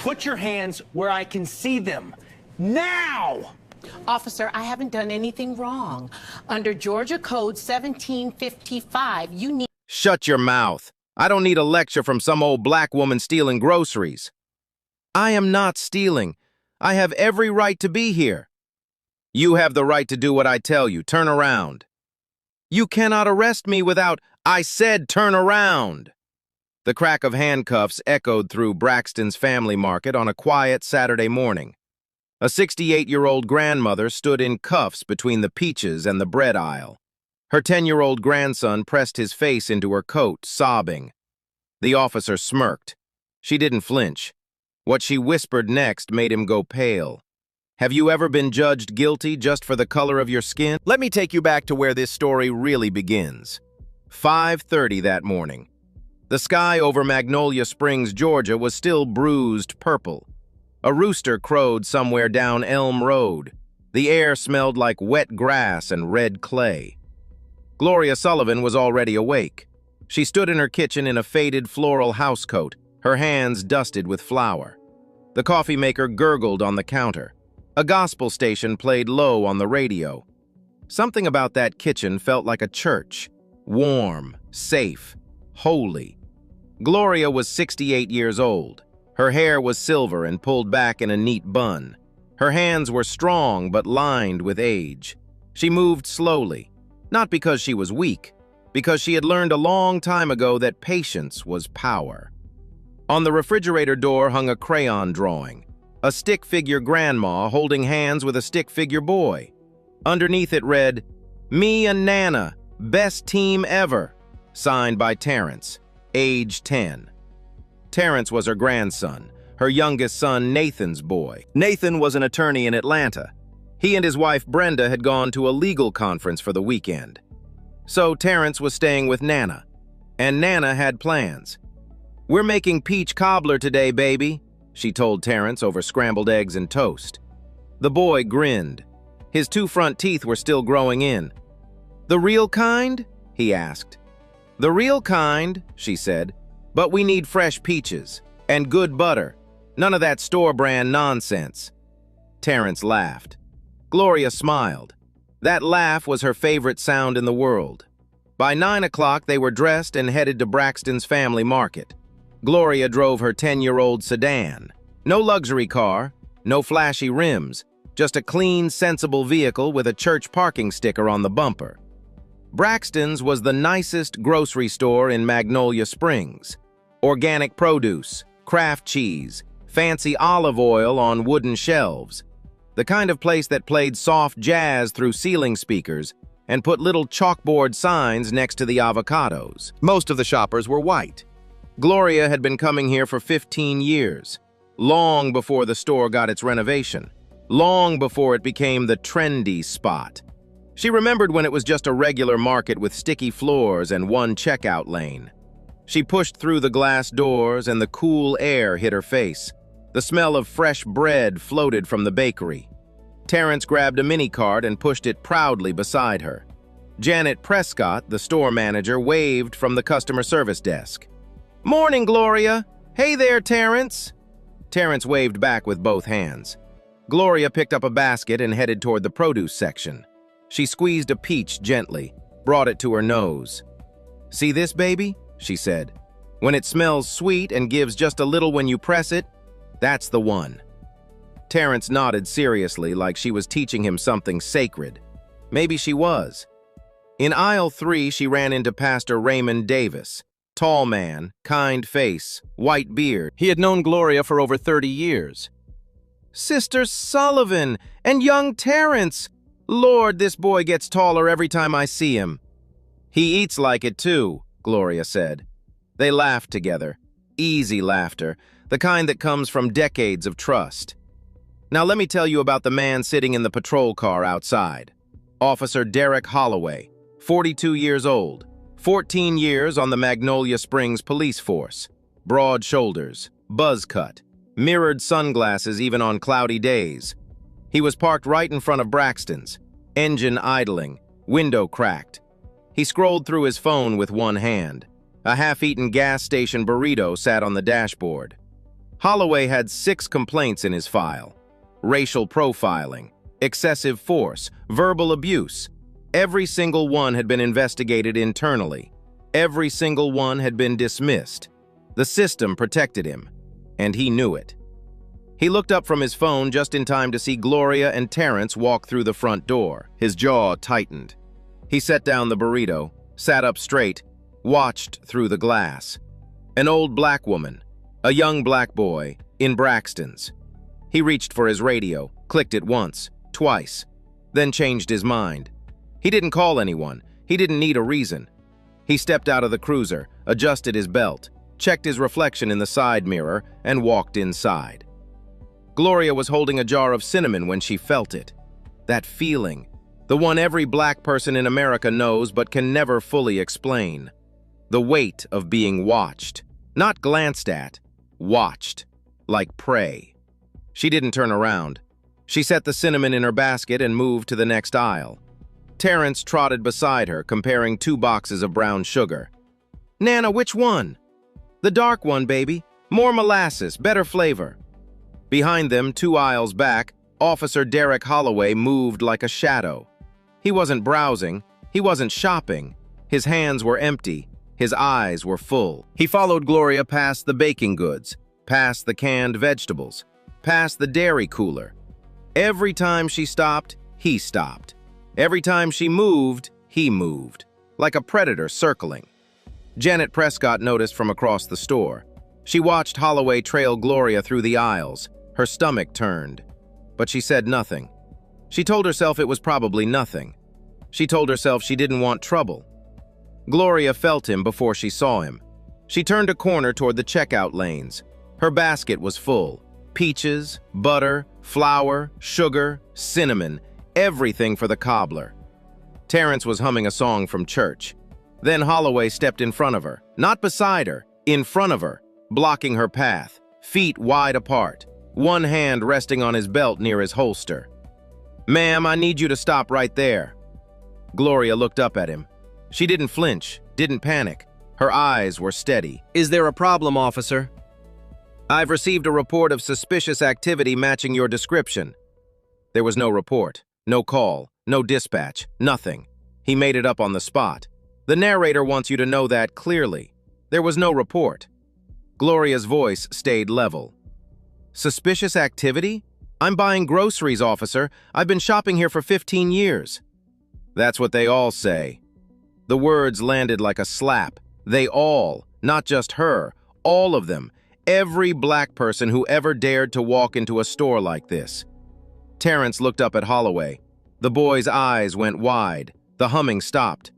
Put your hands where I can see them. Now! Officer, I haven't done anything wrong. Under Georgia Code 1755, you need... Shut your mouth. I don't need a lecture from some old black woman stealing groceries. I am not stealing. I have every right to be here. You have the right to do what I tell you. Turn around. You cannot arrest me without... I said turn around. The crack of handcuffs echoed through Braxton's Family Market on a quiet Saturday morning. A 68-year-old grandmother stood in cuffs between the peaches and the bread aisle. Her 10-year-old grandson pressed his face into her coat, sobbing. The officer smirked. She didn't flinch. What she whispered next made him go pale. Have you ever been judged guilty just for the color of your skin? Let me take you back to where this story really begins. 5:30 that morning. The sky over Magnolia Springs, Georgia, was still bruised purple. A rooster crowed somewhere down Elm Road. The air smelled like wet grass and red clay. Gloria Sullivan was already awake. She stood in her kitchen in a faded floral housecoat, her hands dusted with flour. The coffee maker gurgled on the counter. A gospel station played low on the radio. Something about that kitchen felt like a church. Warm, safe, holy. Gloria was 68 years old. Her hair was silver and pulled back in a neat bun. Her hands were strong but lined with age. She moved slowly, not because she was weak, because she had learned a long time ago that patience was power. On the refrigerator door hung a crayon drawing, a stick figure grandma holding hands with a stick figure boy. Underneath it read, "Me and Nana, best team ever," signed by Terrence, age 10. Terrence was her grandson, her youngest son Nathan's boy. Nathan was an attorney in Atlanta. He and his wife Brenda had gone to a legal conference for the weekend. So Terrence was staying with Nana, and Nana had plans. "We're making peach cobbler today, baby," she told Terrence over scrambled eggs and toast. The boy grinned. His two front teeth were still growing in. "The real kind?" he asked. "The real kind," she said, "but we need fresh peaches and good butter. None of that store-brand nonsense." Terrence laughed. Gloria smiled. That laugh was her favorite sound in the world. By 9 o'clock, they were dressed and headed to Braxton's Family Market. Gloria drove her 10-year-old sedan. No luxury car, no flashy rims, just a clean, sensible vehicle with a church parking sticker on the bumper. Braxton's was the nicest grocery store in Magnolia Springs. Organic produce, craft cheese, fancy olive oil on wooden shelves. The kind of place that played soft jazz through ceiling speakers and put little chalkboard signs next to the avocados. Most of the shoppers were white. Gloria had been coming here for 15 years, long before the store got its renovation, long before it became the trendy spot. She remembered when it was just a regular market with sticky floors and one checkout lane. She pushed through the glass doors and the cool air hit her face. The smell of fresh bread floated from the bakery. Terrence grabbed a mini cart and pushed it proudly beside her. Janet Prescott, the store manager, waved from the customer service desk. "Morning, Gloria. Hey there, Terrence." Terrence waved back with both hands. Gloria picked up a basket and headed toward the produce section. She squeezed a peach gently, brought it to her nose. "See this, baby?" she said. "When it smells sweet and gives just a little when you press it, that's the one." Terrence nodded seriously like she was teaching him something sacred. Maybe she was. In aisle 3, she ran into Pastor Raymond Davis. Tall man, kind face, white beard. He had known Gloria for over 30 years. "Sister Sullivan and young Terrence! Lord, this boy gets taller every time I see him." "He eats like it too," Gloria said. They laughed together. Easy laughter, the kind that comes from decades of trust. Now let me tell you about the man sitting in the patrol car outside. Officer Derek Holloway, 42 years old. 14 years on the Magnolia Springs police force. Broad shoulders, buzz cut, mirrored sunglasses even on cloudy days. He was parked right in front of Braxton's, engine idling, window cracked. He scrolled through his phone with one hand. A half-eaten gas station burrito sat on the dashboard. Holloway had 6 complaints in his file: racial profiling, excessive force, verbal abuse. Every single one had been investigated internally. Every single one had been dismissed. The system protected him, and he knew it. He looked up from his phone just in time to see Gloria and Terrence walk through the front door. His jaw tightened. He set down the burrito, sat up straight, watched through the glass. An old black woman, a young black boy, in Braxton's. He reached for his radio, clicked it once, twice, then changed his mind. He didn't call anyone. He didn't need a reason. He stepped out of the cruiser, adjusted his belt, checked his reflection in the side mirror, and walked inside. Gloria was holding a jar of cinnamon when she felt it. That feeling, the one every black person in America knows but can never fully explain. The weight of being watched, not glanced at, watched, like prey. She didn't turn around. She set the cinnamon in her basket and moved to the next aisle. Terrence trotted beside her, comparing 2 boxes of brown sugar. "Nana, which one?" "The dark one, baby. More molasses, better flavor." Behind them, 2 aisles back, Officer Derek Holloway moved like a shadow. He wasn't browsing. He wasn't shopping. His hands were empty. His eyes were full. He followed Gloria past the baking goods, past the canned vegetables, past the dairy cooler. Every time she stopped, he stopped. Every time she moved, he moved, like a predator circling. Janet Prescott noticed from across the store. She watched Holloway trail Gloria through the aisles. Her stomach turned. But she said nothing. She told herself it was probably nothing. She told herself she didn't want trouble. Gloria felt him before she saw him. She turned a corner toward the checkout lanes. Her basket was full. Peaches, butter, flour, sugar, cinnamon, everything for the cobbler. Terrence was humming a song from church. Then Holloway stepped in front of her, not beside her, in front of her, blocking her path, feet wide apart, one hand resting on his belt near his holster. "Ma'am, I need you to stop right there." Gloria looked up at him. She didn't flinch, didn't panic. Her eyes were steady. "Is there a problem, officer?" "I've received a report of suspicious activity matching your description." There was no report, no call, no dispatch, nothing. He made it up on the spot. The narrator wants you to know that clearly. There was no report. Gloria's voice stayed level. "Suspicious activity? I'm buying groceries, officer. I've been shopping here for 15 years. "That's what they all say." The words landed like a slap. They all, not just her, all of them, every black person who ever dared to walk into a store like this. Terrence looked up at Holloway. The boy's eyes went wide. The humming stopped.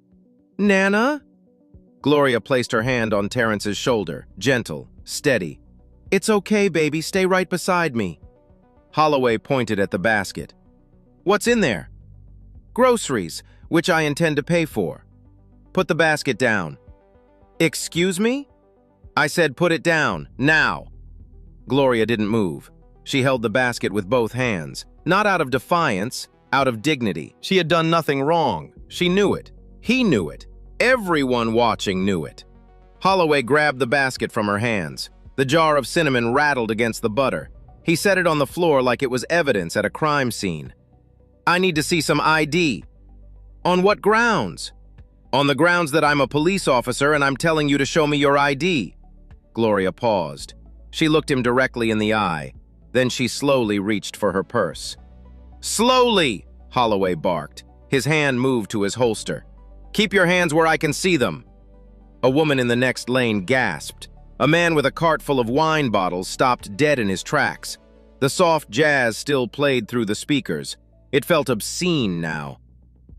"Nana?" Gloria placed her hand on Terrence's shoulder, gentle, steady. "It's okay, baby. Stay right beside me." Holloway pointed at the basket. "What's in there?" "Groceries, which I intend to pay for." "Put the basket down." "Excuse me?" "I said put it down, now." Gloria didn't move. She held the basket with both hands, not out of defiance, out of dignity. She had done nothing wrong. She knew it. He knew it. Everyone watching knew it. Holloway grabbed the basket from her hands. The jar of cinnamon rattled against the butter. He set it on the floor like it was evidence at a crime scene. "I need to see some ID." "On what grounds?" "On the grounds that I'm a police officer and I'm telling you to show me your ID." Gloria paused. She looked him directly in the eye. Then she slowly reached for her purse. "Slowly!" Holloway barked. His hand moved to his holster. "Keep your hands where I can see them." A woman in the next lane gasped. A man with a cart full of wine bottles stopped dead in his tracks. The soft jazz still played through the speakers. It felt obscene now.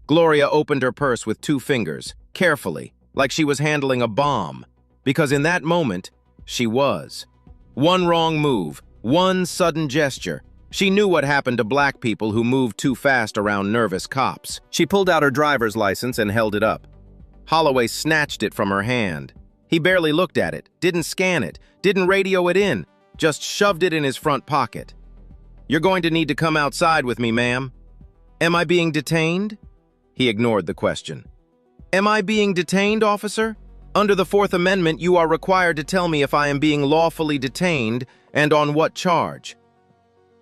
Gloria opened her purse with 2 fingers, carefully, like she was handling a bomb, because in that moment, she was. One wrong move, one sudden gesture. She knew what happened to black people who moved too fast around nervous cops. She pulled out her driver's license and held it up. Holloway snatched it from her hand. He barely looked at it, didn't scan it, didn't radio it in, just shoved it in his front pocket. "You're going to need to come outside with me, ma'am." "Am I being detained?" He ignored the question. "Am I being detained, officer?" Under the Fourth Amendment, you are required to tell me if I am being lawfully detained and on what charge."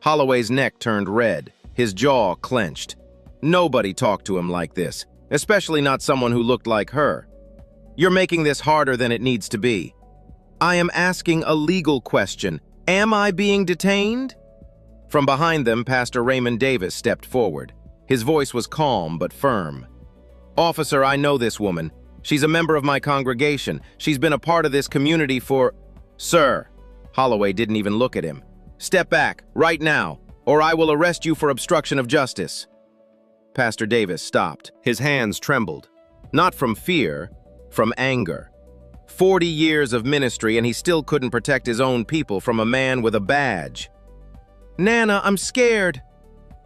Holloway's neck turned red, his jaw clenched. Nobody talked to him like this, especially not someone who looked like her. "You're making this harder than it needs to be. I am asking a legal question. Am I being detained?" From behind them, Pastor Raymond Davis stepped forward. His voice was calm but firm. "Officer, I know this woman. She's a member of my congregation. She's been a part of this community for—" "Sir," Holloway didn't even look at him. "Step back, right now, or I will arrest you for obstruction of justice." Pastor Davis stopped. His hands trembled. Not from fear, from anger. 40 years of ministry and he still couldn't protect his own people from a man with a badge. "Nana, I'm scared."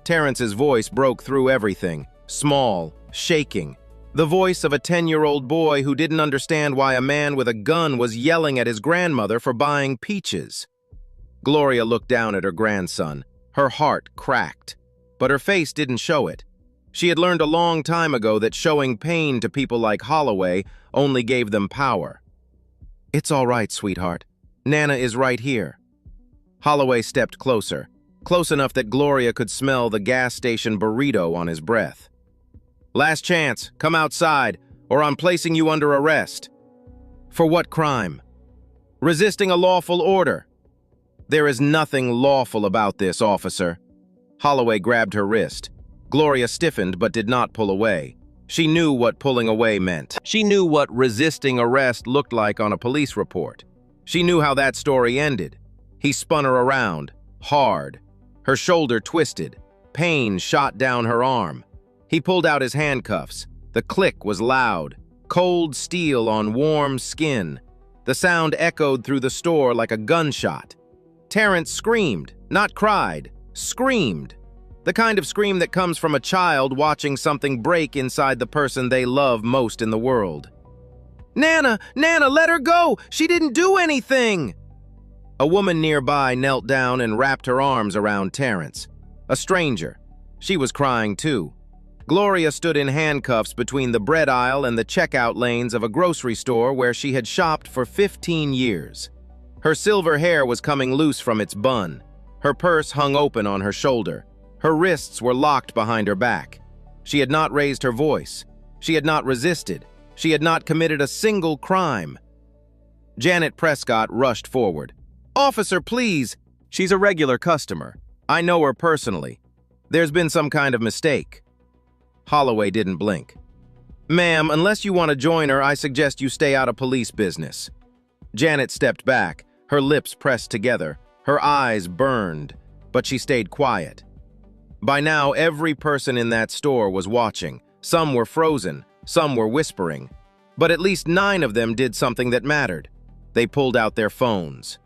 Terrence's voice broke through everything, small, shaking. The voice of a 10-year-old boy who didn't understand why a man with a gun was yelling at his grandmother for buying peaches. Gloria looked down at her grandson. Her heart cracked, but her face didn't show it. She had learned a long time ago that showing pain to people like Holloway only gave them power. "It's all right, sweetheart. Nana is right here." Holloway stepped closer, close enough that Gloria could smell the gas station burrito on his breath. "Last chance, come outside, or I'm placing you under arrest." "For what crime?" "Resisting a lawful order." "There is nothing lawful about this, officer." Holloway grabbed her wrist. Gloria stiffened but did not pull away. She knew what pulling away meant. She knew what resisting arrest looked like on a police report. She knew how that story ended. He spun her around, hard. Her shoulder twisted. Pain shot down her arm. He pulled out his handcuffs. The click was loud. Cold steel on warm skin. The sound echoed through the store like a gunshot. Terrence screamed, not cried, screamed. The kind of scream that comes from a child watching something break inside the person they love most in the world. "Nana! Nana, let her go! She didn't do anything!" A woman nearby knelt down and wrapped her arms around Terrence. A stranger. She was crying too. Gloria stood in handcuffs between the bread aisle and the checkout lanes of a grocery store where she had shopped for 15 years. Her silver hair was coming loose from its bun. Her purse hung open on her shoulder. Her wrists were locked behind her back. She had not raised her voice. She had not resisted. She had not committed a single crime. Janet Prescott rushed forward. "Officer, please!" "She's a regular customer. I know her personally. There's been some kind of mistake." Holloway didn't blink. "Ma'am, unless you want to join her, I suggest you stay out of police business." Janet stepped back, her lips pressed together. Her eyes burned, but she stayed quiet. By now, every person in that store was watching. Some were frozen, some were whispering. But at least 9 of them did something that mattered. They pulled out their phones.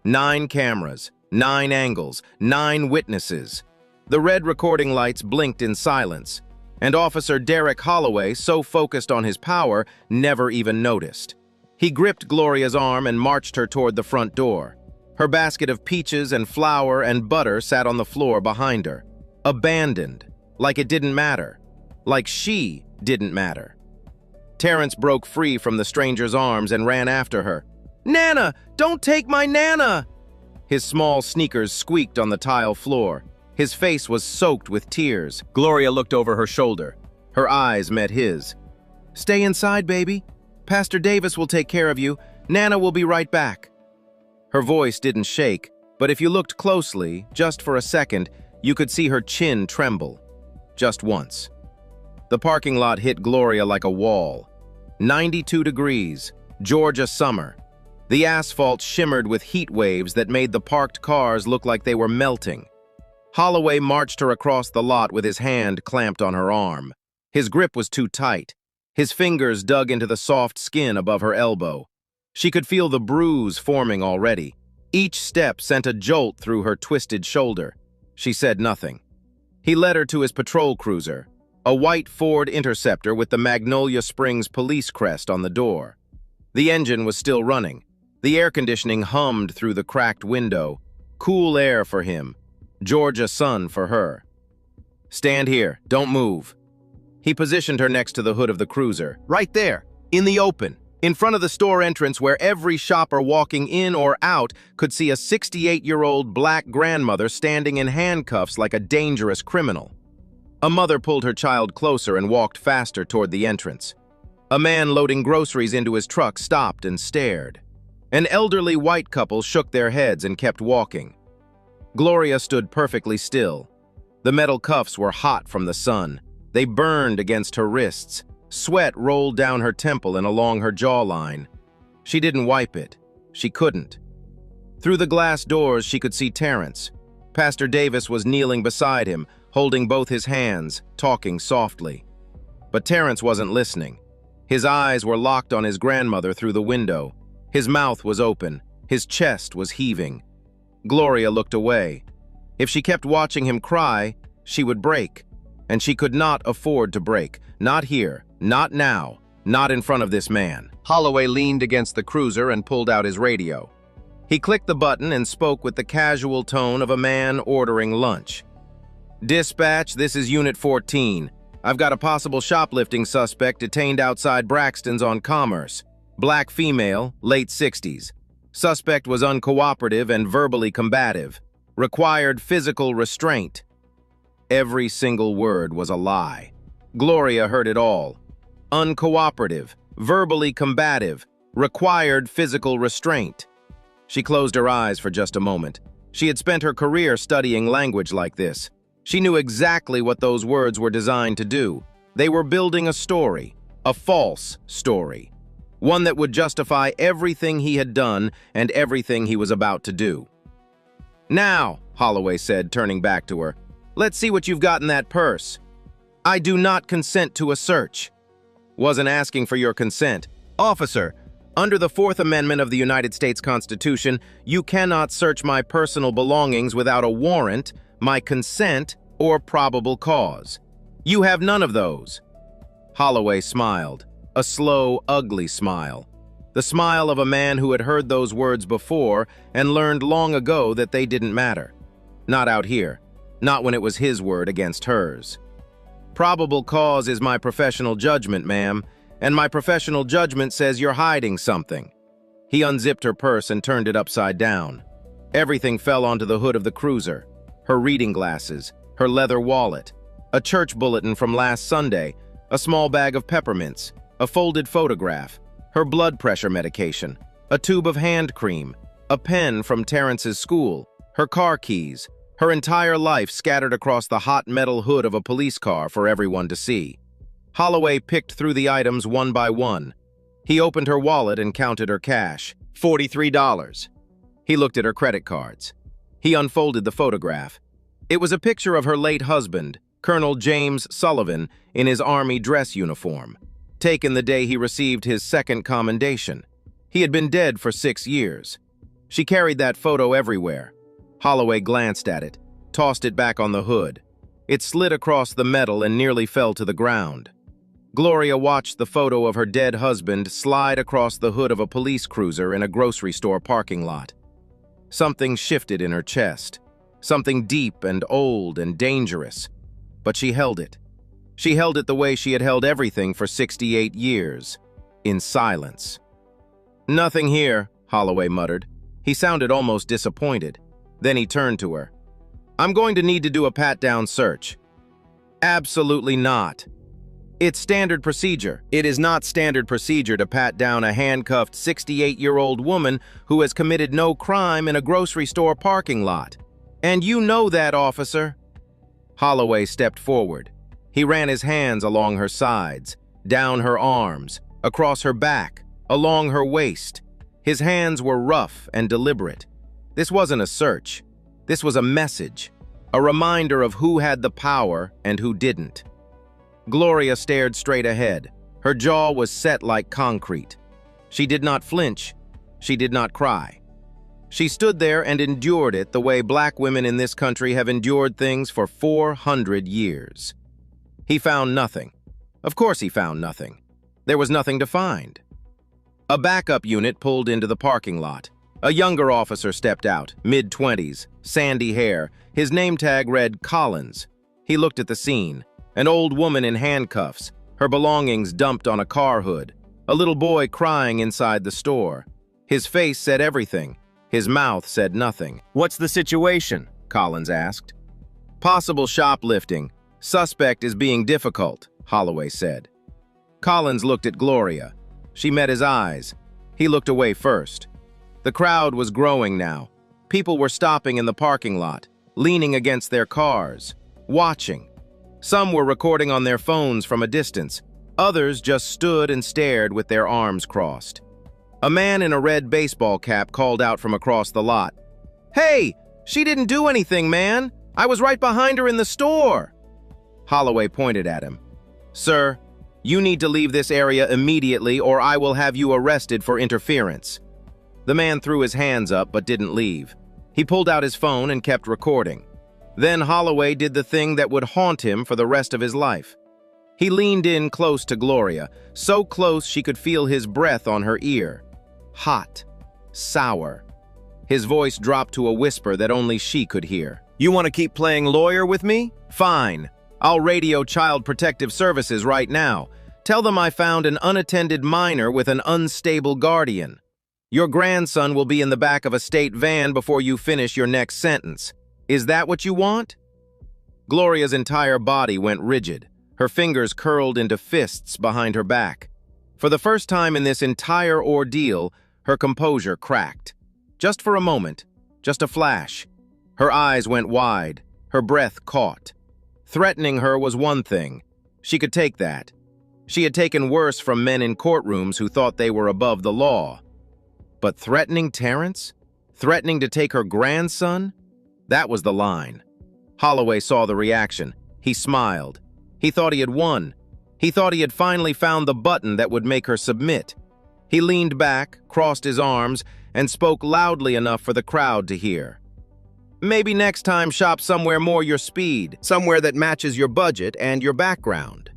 9 cameras, 9 angles, 9 witnesses. The red recording lights blinked in silence, and Officer Derek Holloway, so focused on his power, never even noticed. He gripped Gloria's arm and marched her toward the front door. Her basket of peaches and flour and butter sat on the floor behind her. Abandoned, like it didn't matter, like she didn't matter. Terrence broke free from the stranger's arms and ran after her. "Nana, don't take my Nana!" His small sneakers squeaked on the tile floor. His face was soaked with tears. Gloria looked over her shoulder. Her eyes met his. "Stay inside, baby. Pastor Davis will take care of you. Nana will be right back." Her voice didn't shake, but if you looked closely, just for a second, you could see her chin tremble. Just once. The parking lot hit Gloria like a wall. 92 degrees, Georgia summer. The asphalt shimmered with heat waves that made the parked cars look like they were melting. Holloway marched her across the lot with his hand clamped on her arm. His grip was too tight. His fingers dug into the soft skin above her elbow. She could feel the bruise forming already. Each step sent a jolt through her twisted shoulder. She said nothing. He led her to his patrol cruiser, a white Ford Interceptor with the Magnolia Springs police crest on the door. The engine was still running. The air conditioning hummed through the cracked window. Cool air for him. Georgia sun for her. "Stand here. Don't move." He positioned her next to the hood of the cruiser. "Right there. In the open. In front of the store entrance where every shopper walking in or out could see a 68-year-old black grandmother standing in handcuffs like a dangerous criminal. A mother pulled her child closer and walked faster toward the entrance. A man loading groceries into his truck stopped and stared. An elderly white couple shook their heads and kept walking. Gloria stood perfectly still. The metal cuffs were hot from the sun. They burned against her wrists. Sweat rolled down her temple and along her jawline. She didn't wipe it. She couldn't. Through the glass doors, she could see Terrence. Pastor Davis was kneeling beside him, holding both his hands, talking softly. But Terrence wasn't listening. His eyes were locked on his grandmother through the window. His mouth was open. His chest was heaving. Gloria looked away. If she kept watching him cry, she would break. And she could not afford to break. Not here. Not now. Not in front of this man. Holloway leaned against the cruiser and pulled out his radio. He clicked the button and spoke with the casual tone of a man ordering lunch. "Dispatch, this is Unit 14. I've got a possible shoplifting suspect detained outside Braxton's on Commerce. Black female, late 60s. Suspect was uncooperative and verbally combative. Required physical restraint." Every single word was a lie. Gloria heard it all. Uncooperative, verbally combative, required physical restraint. She closed her eyes for just a moment. She had spent her career studying language like this. She knew exactly what those words were designed to do. They were building a story, a false story. One that would justify everything he had done and everything he was about to do. "Now," Holloway said, turning back to her, "let's see what you've got in that purse." "I do not consent to a search." "Wasn't asking for your consent." "Officer, under the Fourth Amendment of the United States Constitution, you cannot search my personal belongings without a warrant, my consent, or probable cause. You have none of those." Holloway smiled, a slow, ugly smile. The smile of a man who had heard those words before and learned long ago that they didn't matter. Not out here. Not when it was his word against hers. "Probable cause is my professional judgment, ma'am, and my professional judgment says you're hiding something." He unzipped her purse and turned it upside down. Everything fell onto the hood of the cruiser. Her reading glasses, her leather wallet, a church bulletin from last Sunday, a small bag of peppermints, a folded photograph, her blood pressure medication, a tube of hand cream, a pen from Terrence's school, her car keys, her entire life scattered across the hot metal hood of a police car for everyone to see. Holloway picked through the items one by one. He opened her wallet and counted her cash. $43. He looked at her credit cards. He unfolded the photograph. It was a picture of her late husband, Colonel James Sullivan, in his Army dress uniform, taken the day he received his second commendation. He had been dead for 6 years. She carried that photo everywhere. Holloway glanced at it, tossed it back on the hood. It slid across the metal and nearly fell to the ground. Gloria watched the photo of her dead husband slide across the hood of a police cruiser in a grocery store parking lot. Something shifted in her chest, something deep and old and dangerous. But she held it. She held it the way she had held everything for 68 years, in silence. "Nothing here," Holloway muttered. He sounded almost disappointed. Then he turned to her. "I'm going to need to do a pat-down search." "Absolutely not. It's standard procedure." "It is not standard procedure to pat down a handcuffed 68-year-old woman who has committed no crime in a grocery store parking lot. And you know that, officer." Holloway stepped forward. He ran his hands along her sides, down her arms, across her back, along her waist. His hands were rough and deliberate. This wasn't a search. This was a message, a reminder of who had the power and who didn't. Gloria stared straight ahead. Her jaw was set like concrete. She did not flinch. She did not cry. She stood there and endured it the way black women in this country have endured things for 400 years. He found nothing. Of course he found nothing. There was nothing to find. A backup unit pulled into the parking lot. A younger officer stepped out, mid-20s, sandy hair. His name tag read Collins. He looked at the scene. An old woman in handcuffs, her belongings dumped on a car hood. A little boy crying inside the store. His face said everything. His mouth said nothing. "What's the situation?" Collins asked. "Possible shoplifting. Suspect is being difficult," Holloway said. Collins looked at Gloria. She met his eyes. He looked away first. The crowd was growing now. People were stopping in the parking lot, leaning against their cars, watching. Some were recording on their phones from a distance. Others just stood and stared with their arms crossed. A man in a red baseball cap called out from across the lot, "Hey, she didn't do anything, man. I was right behind her in the store." Holloway pointed at him. "Sir, you need to leave this area immediately or I will have you arrested for interference." The man threw his hands up but didn't leave. He pulled out his phone and kept recording. Then Holloway did the thing that would haunt him for the rest of his life. He leaned in close to Gloria, so close she could feel his breath on her ear. Hot, sour. His voice dropped to a whisper that only she could hear. "You want to keep playing lawyer with me? Fine. I'll radio Child Protective Services right now. Tell them I found an unattended minor with an unstable guardian. Your grandson will be in the back of a state van before you finish your next sentence. Is that what you want?" Gloria's entire body went rigid. Her fingers curled into fists behind her back. For the first time in this entire ordeal, her composure cracked. Just for a moment, just a flash. Her eyes went wide, her breath caught. Threatening her was one thing. She could take that. She had taken worse from men in courtrooms who thought they were above the law. But threatening Terrence? Threatening to take her grandson? That was the line. Holloway saw the reaction. He smiled. He thought he had won. He thought he had finally found the button that would make her submit. He leaned back, crossed his arms, and spoke loudly enough for the crowd to hear. "Maybe next time shop somewhere more your speed, somewhere that matches your budget and your background."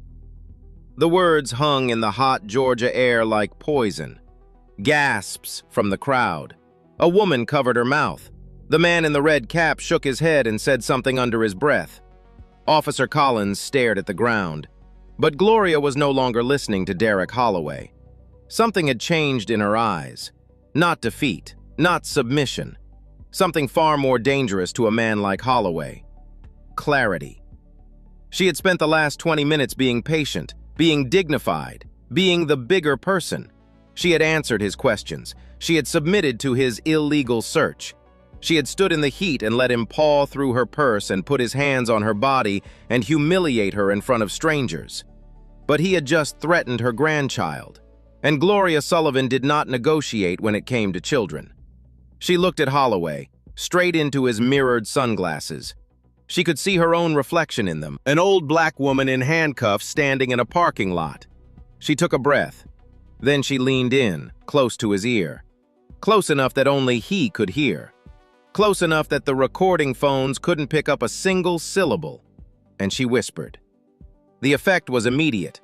The words hung in the hot Georgia air like poison. Gasps from the crowd. A woman covered her mouth. The man in the red cap shook his head and said something under his breath. Officer Collins stared at the ground. But Gloria was no longer listening to Derek Holloway. Something had changed in her eyes. Not defeat, not submission. Something far more dangerous to a man like Holloway. Clarity. She had spent the last 20 minutes being patient, being dignified, being the bigger person. She had answered his questions. She had submitted to his illegal search. She had stood in the heat and let him paw through her purse and put his hands on her body and humiliate her in front of strangers. But he had just threatened her grandchild, and Gloria Sullivan did not negotiate when it came to children. She looked at Holloway, straight into his mirrored sunglasses. She could see her own reflection in them, an old black woman in handcuffs standing in a parking lot. She took a breath. Then she leaned in, close to his ear. Close enough that only he could hear. Close enough that the recording phones couldn't pick up a single syllable. And she whispered. The effect was immediate.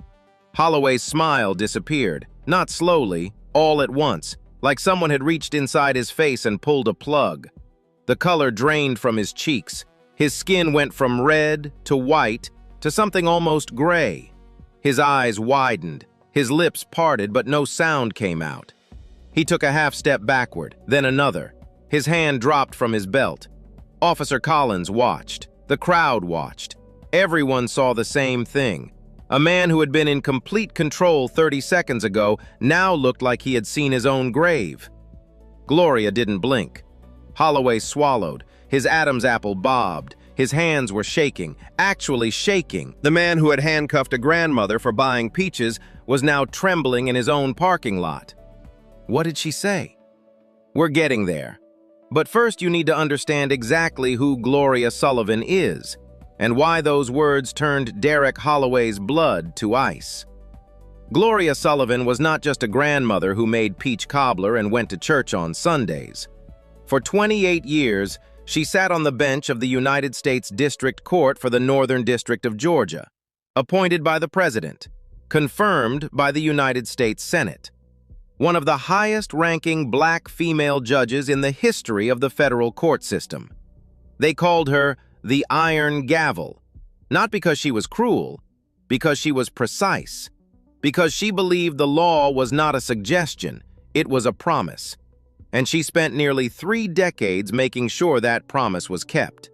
Holloway's smile disappeared, not slowly, all at once, like someone had reached inside his face and pulled a plug. The color drained from his cheeks. His skin went from red to white to something almost gray. His eyes widened. His lips parted, but no sound came out. He took a half step backward, then another. His hand dropped from his belt. Officer Collins watched. The crowd watched. Everyone saw the same thing. A man who had been in complete control 30 seconds ago now looked like he had seen his own grave. Gloria didn't blink. Holloway swallowed. His Adam's apple bobbed. His hands were shaking, actually shaking. The man who had handcuffed a grandmother for buying peaches was now trembling in his own parking lot. What did she say? We're getting there. But first you need to understand exactly who Gloria Sullivan is, and why those words turned Derek Holloway's blood to ice. Gloria Sullivan was not just a grandmother who made peach cobbler and went to church on Sundays. For 28 years, she sat on the bench of the United States District Court for the Northern District of Georgia, appointed by the President, confirmed by the United States Senate. One of the highest-ranking black female judges in the history of the federal court system. They called her the Iron Gavel, not because she was cruel, because she was precise. because she believed the law was not a suggestion, it was a promise. And she spent nearly 3 decades making sure that promise was kept.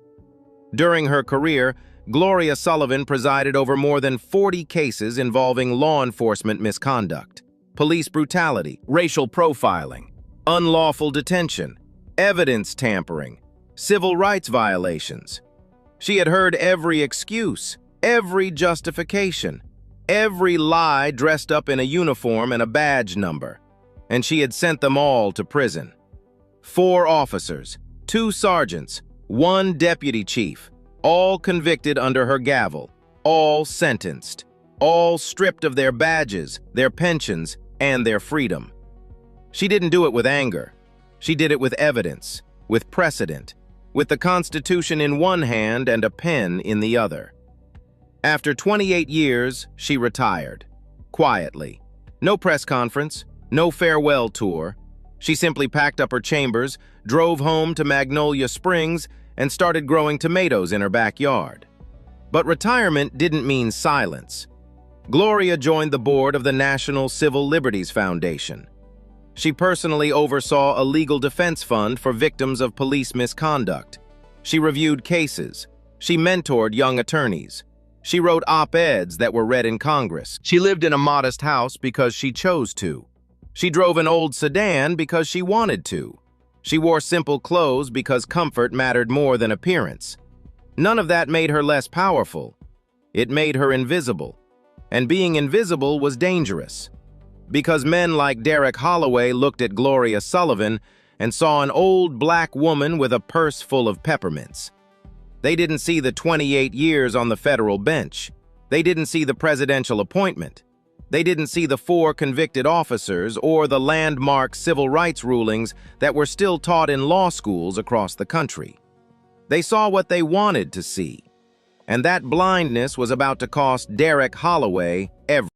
During her career, Gloria Sullivan presided over more than 40 cases involving law enforcement misconduct, police brutality, racial profiling, unlawful detention, evidence tampering, civil rights violations. She had heard every excuse, every justification, every lie dressed up in a uniform and a badge number, and she had sent them all to prison. 4 officers, 2 sergeants, 1 deputy chief, all convicted under her gavel, all sentenced, all stripped of their badges, their pensions, and their freedom. She didn't do it with anger. She did it with evidence, with precedent, with the Constitution in one hand and a pen in the other. After 28 years, she retired, quietly. No press conference, no farewell tour. She simply packed up her chambers, drove home to Magnolia Springs, and started growing tomatoes in her backyard. But retirement didn't mean silence. Gloria joined the board of the National Civil Liberties Foundation. She personally oversaw a legal defense fund for victims of police misconduct. She reviewed cases. She mentored young attorneys. She wrote op-eds that were read in Congress. She lived in a modest house because she chose to. She drove an old sedan because she wanted to. She wore simple clothes because comfort mattered more than appearance. None of that made her less powerful. It made her invisible. And being invisible was dangerous. Because men like Derek Holloway looked at Gloria Sullivan and saw an old black woman with a purse full of peppermints. They didn't see the 28 years on the federal bench. They didn't see the presidential appointment. They didn't see the 4 convicted officers or the landmark civil rights rulings that were still taught in law schools across the country. They saw what they wanted to see. And that blindness was about to cost Derek Holloway everything.